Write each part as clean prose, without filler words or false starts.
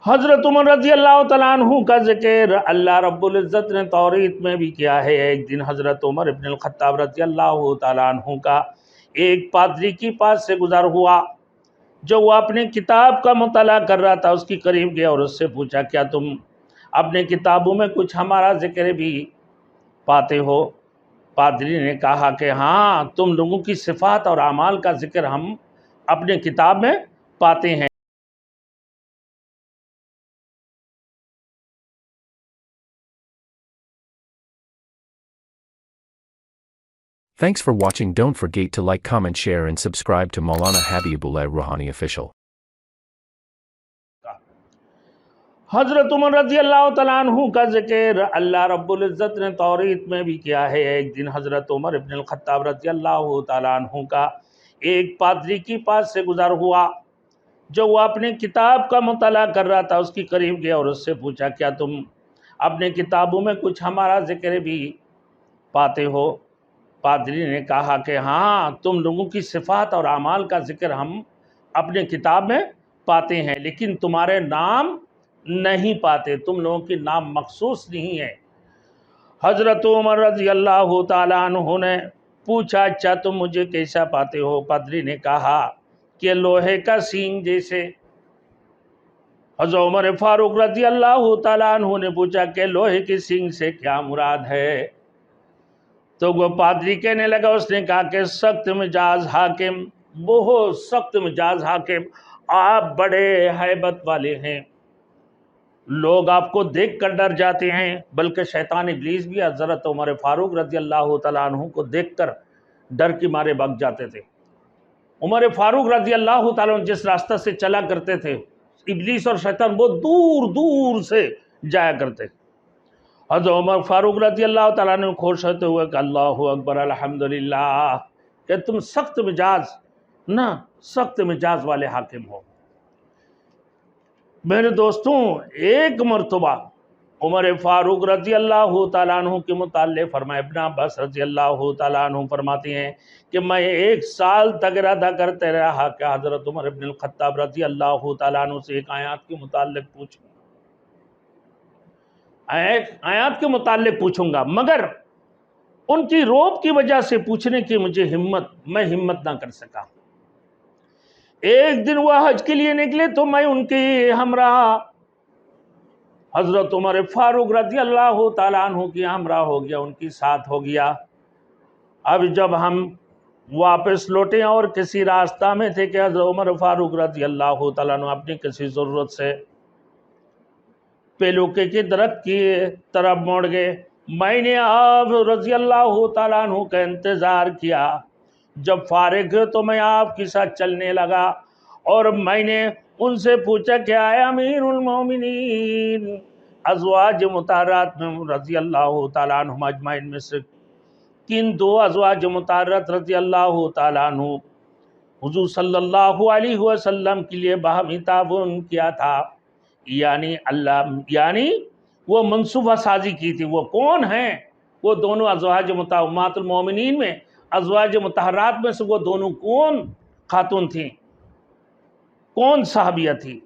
حضرت عمر رضی اللہ تعالیٰ عنہ کا ذکر اللہ رب العزت نے توریت میں بھی کیا ہے۔ ایک دن حضرت عمر ابن الخطاب رضی اللہ تعالیٰ عنہ کا ایک پادری کی پاس سے گزر ہوا، جو وہ اپنے کتاب کا مطالعہ کر رہا تھا۔ اس کی قریب گیا اور اس سے پوچھا، کیا تم اپنے کتابوں میں کچھ ہمارا ذکر بھی پاتے ہو؟ پادری نے کہا کہ ہاں، تم لوگوں کی صفات اور اعمال کا ذکر ہم اپنے کتاب میں پاتے ہیں۔ Thanks for watching. Don't forget to like, comment, share and subscribe to Maulana Habibullah Rouhani Official. حضرت عمر رضی اللہ تعالیٰ عنہ کا ذکر اللہ رب العزت نے توریت میں بھی کیا ہے۔ ایک دن حضرت عمر ابن الخطاب رضی اللہ تعالیٰ عنہ کا ایک پادری کی پاس سے گزر ہوا، جو وہ اپنے کتاب کا مطالعہ کر رہا تھا۔ اس کی قریب گیا اور اس سے پوچھا، کیا تم اپنے کتابوں میں کچھ ہمارا ذکر بھی پاتے ہو؟ پادری نے کہا کہ ہاں، تم لوگوں کی صفات اور اعمال کا ذکر ہم اپنے کتاب میں پاتے ہیں، لیکن تمہارے نام نہیں پاتے، تم لوگوں کی نام مخصوص نہیں ہے۔ حضرت عمر رضی اللہ تعالیٰ عنہ نے پوچھا، اچھا تم مجھے کیسا پاتے ہو؟ پادری نے کہا کہ لوہے کا سینگ جیسے۔ حضرت عمر فاروق رضی اللہ تعالیٰ عنہ نے پوچھا کہ لوہے کی سینگ سے کیا مراد ہے؟ تو وہ پادری کہنے لگا، اس نے کہا کہ سخت مجاز حاکم، بہت سخت مجاز حاکم، آپ بڑے ہیبت والے ہیں، لوگ آپ کو دیکھ کر ڈر جاتے ہیں، بلکہ شیطان ابلیس بھی حضرت عمر فاروق رضی اللہ تعالیٰ عنہ کو دیکھ کر ڈر کی مارے بھگ جاتے تھے۔ عمر فاروق رضی اللہ تعالیٰ عنہ جس راستہ سے چلا کرتے تھے، ابلیس اور شیطان بہت دور دور سے جایا کرتے۔ حضرت عمر فاروق رضی اللہ تعالیٰ عنہ خوش ہوتے ہوئے کہ اللہ اکبر الحمدللہ، کہ تم سخت مجاز والے حاکم ہو۔ میرے دوستوں، ایک مرتبہ عمر فاروق رضی اللہ تعالیٰ عنہ کے متعلق فرمایا، ابن عباس رضی اللہ تعالیٰ عنہ فرماتے ہیں کہ میں 1 سال تک ارادہ کرتے رہا کہ حضرت عمر ابن الخطاب رضی اللہ تعالیٰ عنہ سے ایک آیات کے متعلق پوچھوں گا، مگر ان کی روب کی وجہ سے پوچھنے کی میں ہمت نہ کر سکا۔ ایک دن وہ حج کے لیے نکلے تو میں ان کے ہمراہ حضرت عمر فاروق رضی اللہ تعالیٰ عنہ کی ہمراہ ہو گیا، ان کی ساتھ ہو گیا۔ اب جب ہم واپس لوٹے اور کسی راستہ میں تھے کہ حضرت عمر فاروق رضی اللہ تعالیٰ عنہ اپنی کسی ضرورت سے پیلوکے کے درخت کی طرف موڑ گئے، میں نے آپ رضی اللہ تعالیٰ عنہ کا انتظار کیا۔ جب فارغ ہوئے تو میں آپ کے ساتھ چلنے لگا اور میں نے ان سے پوچھا کہ اے امیر المومنین، ازواج مطہرات میں رضی اللہ تعالیٰ عنہ اجمعین میں سے کن 2 ازواج مطہرات رضی اللہ تعالیٰ عنہ حضور صلی اللہ علیہ وسلم کے لیے باہمی تعاون کیا تھا، یعنی وہ منصوبہ سازی کی تھی، وہ کون ہیں؟ وہ دونوں ازواج امہات المومنین میں، ازواج مطہرات میں سے وہ دونوں کون خاتون تھیں، کون صحابیہ تھی؟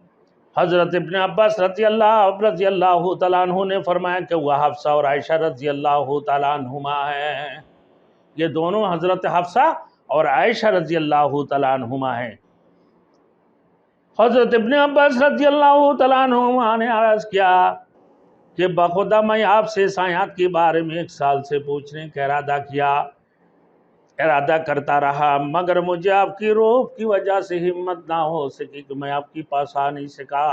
حضرت ابن عباس رضی اللہ تعالیٰ عنہ نے فرمایا کہ وہ حفصہ اور عائشہ رضی اللہ تعالیٰ عنہما ہیں، یہ دونوں حضرت حفصہ اور عائشہ رضی اللہ تعالیٰ عنہما ہیں۔ حضرت ابن عباس رضی اللہ تعالیٰ عنہما نے عرض کیا کہ بخدا میں آپ سے اس آیات کے بارے میں 1 سال سے پوچھنے کا ارادہ کرتا رہا، مگر مجھے آپ کی روح کی وجہ سے ہمت نہ ہو سکی کہ میں آپ کے پاس آ نہیں سکا،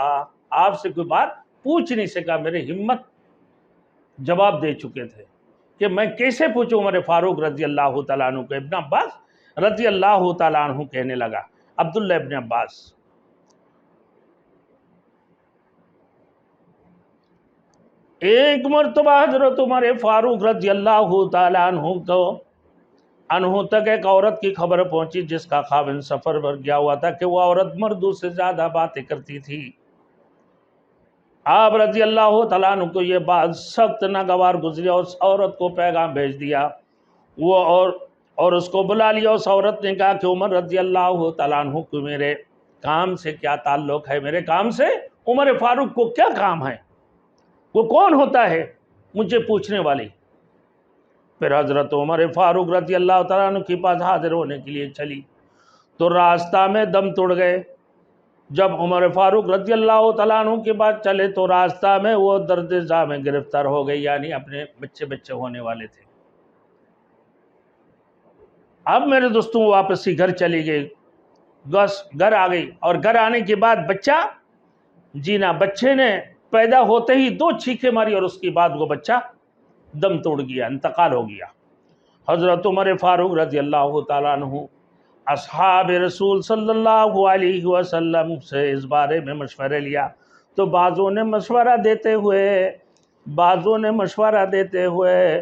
آپ سے کوئی بات پوچھ نہیں سکا، میرے ہمت جواب دے چکے تھے کہ میں کیسے پوچھوں عمر فاروق رضی اللہ تعالیٰ عنہ کو۔ ابن عباس رضی اللہ تعالیٰ عنہ کہنے لگا، عبداللہ ابن عباس، ایک مرتبہ حضرت عمر فاروق رضی اللہ تعالیٰ عنہ تک ایک عورت کی خبر پہنچی جس کا خاوند سفر پر گیا ہوا تھا کہ وہ عورت مردوں سے زیادہ باتیں کرتی تھی۔ آپ رضی اللہ تعالیٰ عنہ کو یہ بات سخت ناگوار گزری اور اس عورت کو پیغام بھیج دیا، وہ اور اس کو بلا لیا۔ اس عورت نے کہا کہ عمر رضی اللہ تعالیٰ عنہ کو میرے کام سے کیا تعلق ہے، میرے کام سے عمر فاروق کو کیا کام ہے؟ وہ کون ہوتا ہے مجھے پوچھنے والی؟ پھر حضرت عمر فاروق رضی اللہ تعالیٰ عنہ کے پاس حاضر ہونے کے لیے چلی تو راستہ میں دم توڑ گئے۔ جب عمر فاروق رضی اللہ تعالیٰ عنہ کے بعد چلے تو راستہ میں وہ درد زا میں گرفتار ہو گئی، یعنی اپنے بچے ہونے والے تھے۔ اب میرے دوستوں واپس ہی گھر چلی گئی، گھر آ گئی، اور گھر آنے کے بعد بچہ جینا، بچے نے پیدا ہوتے ہی 2 چیخیں ماری اور اس کے بعد وہ بچہ دم توڑ گیا، انتقال ہو گیا۔ حضرت عمر فاروق رضی اللہ تعالیٰ عنہ اصحاب رسول صلی اللہ علیہ وسلم سے اس بارے میں مشورہ لیا تو بعضوں نے مشورہ دیتے ہوئے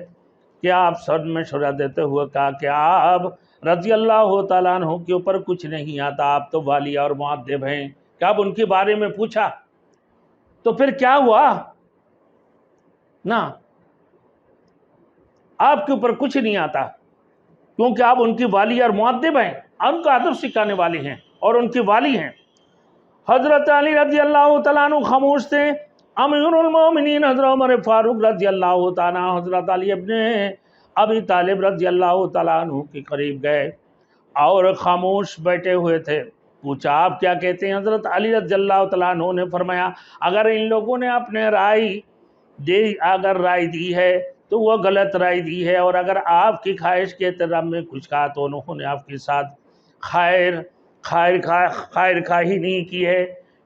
کہ آپ سب مشورہ دیتے ہوئے کہا کہ آپ رضی اللہ تعالیٰ عنہ کے اوپر کچھ نہیں آتا، آپ تو والی اور معدب ہیں۔ کہ آپ ان کے بارے میں پوچھا تو پھر کیا ہوا نا، آپ کے اوپر کچھ نہیں آتا کیونکہ آپ ان کی والی اور معدب ہیں، ان کا ادب سکھانے والے ہیں اور ان کی والی ہیں۔ حضرت علی رضی اللہ تعالیٰ عنہ خاموش تھے۔ امیر المومنین حضرت عمر فاروق رضی اللہ تعالیٰ عنہ حضرت علی ابن ابی طالب رضی اللہ تعالیٰ عنہ کے قریب گئے اور خاموش بیٹھے ہوئے تھے۔ پوچھا آپ کیا کہتے ہیں؟ حضرت علی رضی اللہ تعالیٰ عنہ نے فرمایا اگر ان لوگوں نے اپنے رائے دی ہے تو وہ غلط رائے دی ہے، اور اگر آپ کی خواہش کے احترام میں کچھ کہا تو انہوں نے آپ کے ساتھ خیر خواہی نہیں کی ہے۔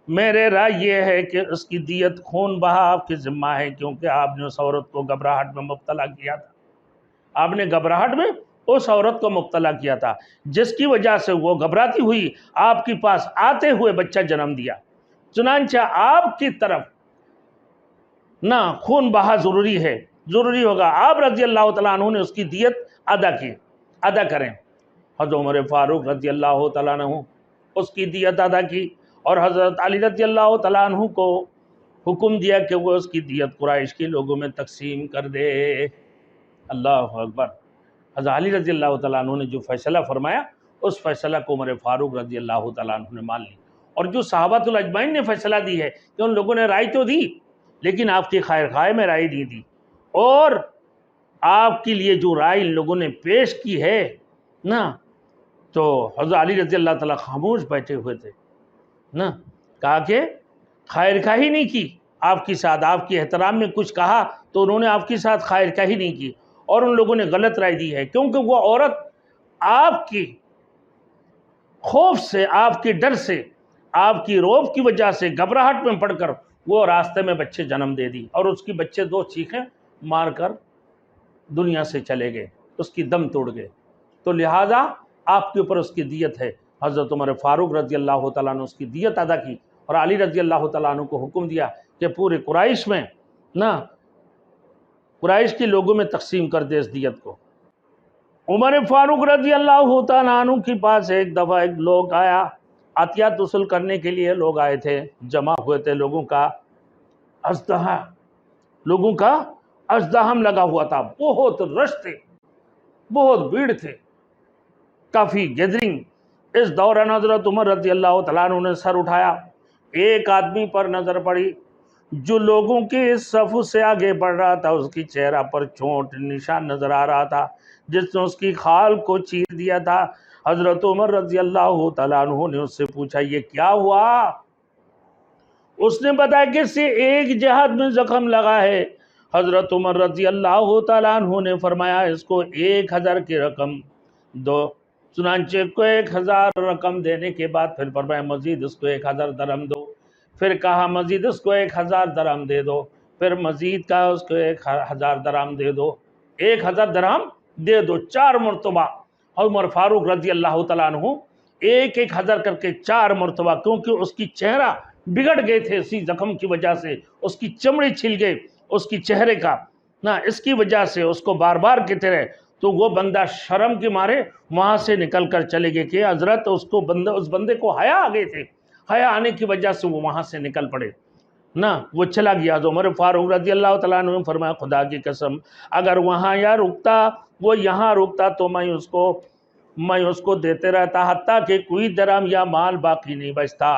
میرے رائے یہ ہے کہ اس کی دیت خون بہا آپ کی ذمہ ہے، کیونکہ آپ نے اس عورت کو گھبراہٹ میں مبتلا کیا تھا۔ آپ نے گھبراہٹ میں اس عورت کو مبتلا کیا تھا، جس کی وجہ سے وہ گھبراتی ہوئی آپ کے پاس آتے ہوئے بچہ جنم دیا۔ چنانچہ آپ کی طرف نہ خون بہا ضروری ہوگا، آپ رضی اللہ تعالیٰ عنہ نے اس کی دیت ادا کریں۔ حضرت عمر فاروق رضی اللہ تعالیٰ عنہ اس کی دیت ادا کی اور حضرت علی رضی اللہ تعالیٰ عنہ کو حکم دیا کہ وہ اس کی دیت قریش کے لوگوں میں تقسیم کر دے۔ اللہ اکبر۔ حضرت علی رضی اللہ تعالیٰ عنہ نے جو فیصلہ فرمایا اس فیصلہ کو عمر فاروق رضی اللہ تعالیٰ عنہ نے مان لی، اور جو صحابۃ الاجمعین نے فیصلہ دی ہے کہ ان لوگوں نے رائے تو دی لیکن آپ کی خیر خواہ میں رائے نہیں دی، اور آپ کے لیے جو رائے ان لوگوں نے پیش کی ہے نا، تو حضرت علی رضی اللہ تعالیٰ خاموش بیٹھے ہوئے تھے نا، کہا کہ خیر خواہی نہیں کی آپ کے ساتھ، آپ کے احترام میں کچھ کہا تو انہوں نے آپ کے ساتھ خیر خواہی نہیں کی، اور ان لوگوں نے غلط رائے دی ہے، کیونکہ وہ عورت آپ کی خوف سے، آپ کے ڈر سے، آپ کی روب کی وجہ سے گھبراہٹ میں پڑ کر وہ راستے میں بچے جنم دے دی، اور اس کی بچے 2 چیخیں مار کر دنیا سے چلے گئے، اس کی دم توڑ گئے، تو لہٰذا آپ کے اوپر اس کی دیت ہے۔ حضرت عمر فاروق رضی اللہ تعالیٰ عنہ اس کی دیت ادا کی، اور علی رضی اللہ تعالیٰ عنہ کو حکم دیا کہ پورے قریش میں قریش کے لوگوں میں تقسیم کر دے اس دیت کو۔ عمر فاروق رضی اللہ تعالیٰ عنہ کے پاس ایک دفعہ ایک لوگ آیا، عطیات وصول کرنے کے لیے لوگ آئے تھے، جمع ہوئے تھے، لوگوں کا ازدحام لگا ہوا تھا، بہت رش تھے، بہت بھیڑ تھے، کافی گیدرنگ۔ اس دوران حضرت عمر رضی اللہ تعالیٰ عنہ نے سر اٹھایا، ایک آدمی پر نظر پڑی جو لوگوں کے اس صف سے آگے بڑھ رہا تھا، اس کی چہرہ پر چوٹ نشان نظر آ رہا تھا جس نے اس کی خال کو چیر دیا تھا۔ حضرت عمر رضی اللہ تعالیٰ عنہ نے اس سے پوچھا یہ کیا ہوا؟ اس نے بتایا کہ اسے ایک جہاد میں زخم لگا ہے۔ حضرت عمر رضی اللہ تعالیٰ عنہ نے فرمایا اس کو 1000 کی رقم دو۔ چنانچہ کو 1000 رقم دینے کے بعد پھر فرمایا مزید اس کو 1000 درہم دو۔ پھر کہا مزید اس کو 1000 درہم دے دو۔ پھر مزید کہا اس کو 1000 درہم دے دو۔ 1000 درہم دے دو 4 مرتبہ۔ عمر فاروق رضی اللہ تعالیٰ عنہ 1000 کر کے 4 مرتبہ، کیونکہ اس کی چہرہ بگڑ گئے تھے اسی زخم کی وجہ سے، اس کی چمڑی چھل گئی اس کی چہرے کا نا، اس کی وجہ سے اس کو بار بار کہتے رہے، تو وہ بندہ شرم کے مارے وہاں سے نکل کر چلے گئے کہ حضرت اس بندے کو حیا آ گئے تھے، حیا آنے کی وجہ سے وہ وہاں سے نکل پڑے نا، وہ چلا گیا۔ تو عمر فاروق رضی اللہ تعالیٰ عنہ نے فرمایا خدا کی قسم اگر وہاں یا رکتا وہ یہاں رکتا تو میں اس کو دیتے رہتا حتیٰ کہ کوئی درہم یا مال باقی نہیں بچتا۔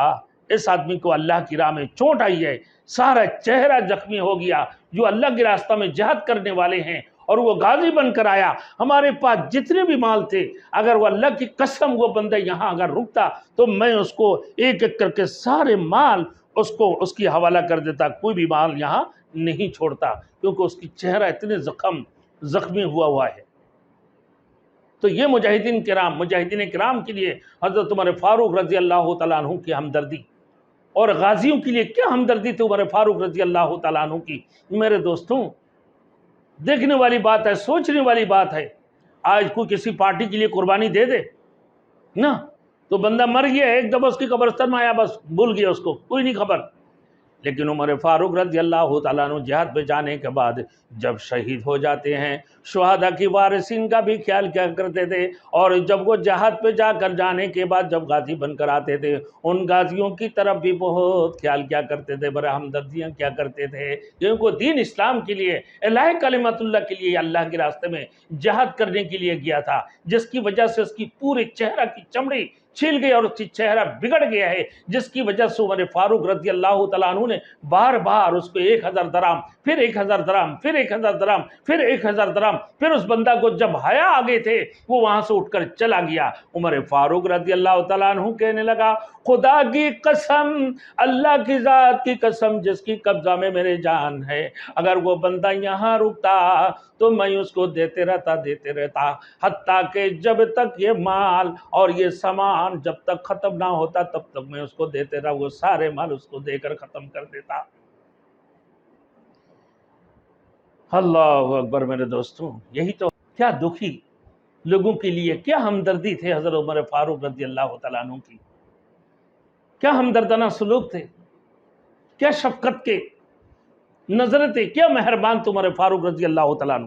اس آدمی کو اللہ کی راہ میں چوٹ آئی ہے، سارا چہرہ زخمی ہو گیا، جو اللہ کے راستہ میں جہاد کرنے والے ہیں، اور وہ غازی بن کر آیا۔ ہمارے پاس جتنے بھی مال تھے، اگر وہ اللہ کی قسم وہ بندہ یہاں اگر رکتا تو میں اس کو ایک ایک کر کے سارے مال اس کی حوالہ کر دیتا، کوئی بھی مال یہاں نہیں چھوڑتا، کیونکہ اس کی چہرہ اتنے زخمی ہوا ہے۔ تو یہ مجاہدین کرام کے لیے حضرت عمر فاروق رضی اللہ تعالیٰ عنہ کی ہمدردی، اور غازیوں کے لیے کیا ہمدردی تھی عمر فاروق رضی اللہ تعالیٰ عنہ کی۔ میرے دوستوں، دیکھنے والی بات ہے، سوچنے والی بات ہے۔ آج کوئی کسی پارٹی کے لیے قربانی دے دے نا، تو بندہ مر گیا، ایک دفعہ اس کی قبرستان میں آیا، بس بھول گیا، اس کو کوئی نہیں خبر۔ لیکن عمر فاروق رضی اللہ تعالیٰ عنہ جہاد پہ جانے کے بعد جب شہید ہو جاتے ہیں، شہداء کی وارثین کا بھی خیال کیا کرتے تھے، اور جب وہ جہاد پہ جا کر جانے کے بعد جب غازی بن کر آتے تھے، ان غازیوں کی طرف بھی بہت خیال کیا کرتے تھے، بڑا ہمدردیاں کیا کرتے تھے، کیونکہ وہ دین اسلام کے لیے، الہ کلمت اللہ کے لیے، اللہ کے راستے میں جہاد کرنے کے لیے گیا تھا، جس کی وجہ سے اس کی پورے چہرہ کی چمڑی چھیل گئی اور اس کی چہرہ بگڑ گیا ہے، جس کی وجہ سے عمر فاروق رضی اللہ تعالیٰ عنہ نے بار بار اس کو 1000 درہم، پھر 1000 درہم، پھر 1000 درہم، پھر 1000 درہم، پھر اس بندہ کو جب حیا آگے تھے وہ وہاں سے اٹھ کر چلا گیا۔ عمر فاروق رضی اللہ تعالیٰ عنہ کہنے لگا، خدا کی قسم، اللہ کی ذات کی قسم جس کی قبضہ میں میرے جان ہے، اگر وہ بندہ یہاں رکتا تو میں اس کو دیتے رہتا، حتیٰ کہ جب تک یہ مال اور یہ سامان جب تک ختم نہ ہوتا تب تک میں اس کو دیتے رہا، وہ سارے مال اس کو دے کر ختم کر دیتا۔ اللہ اکبر میرے دوستوں، یہی تو کیا دکھی لوگوں کے لیے کیا ہمدردی تھے حضرت عمر فاروق رضی اللہ تعالیٰ عنہ کی، کیا ہمدردانہ سلوک تھے، کیا شفقت کے نظر تھے، کیا مہربان تھے عمر فاروق رضی اللہ تعالیٰ عنہ۔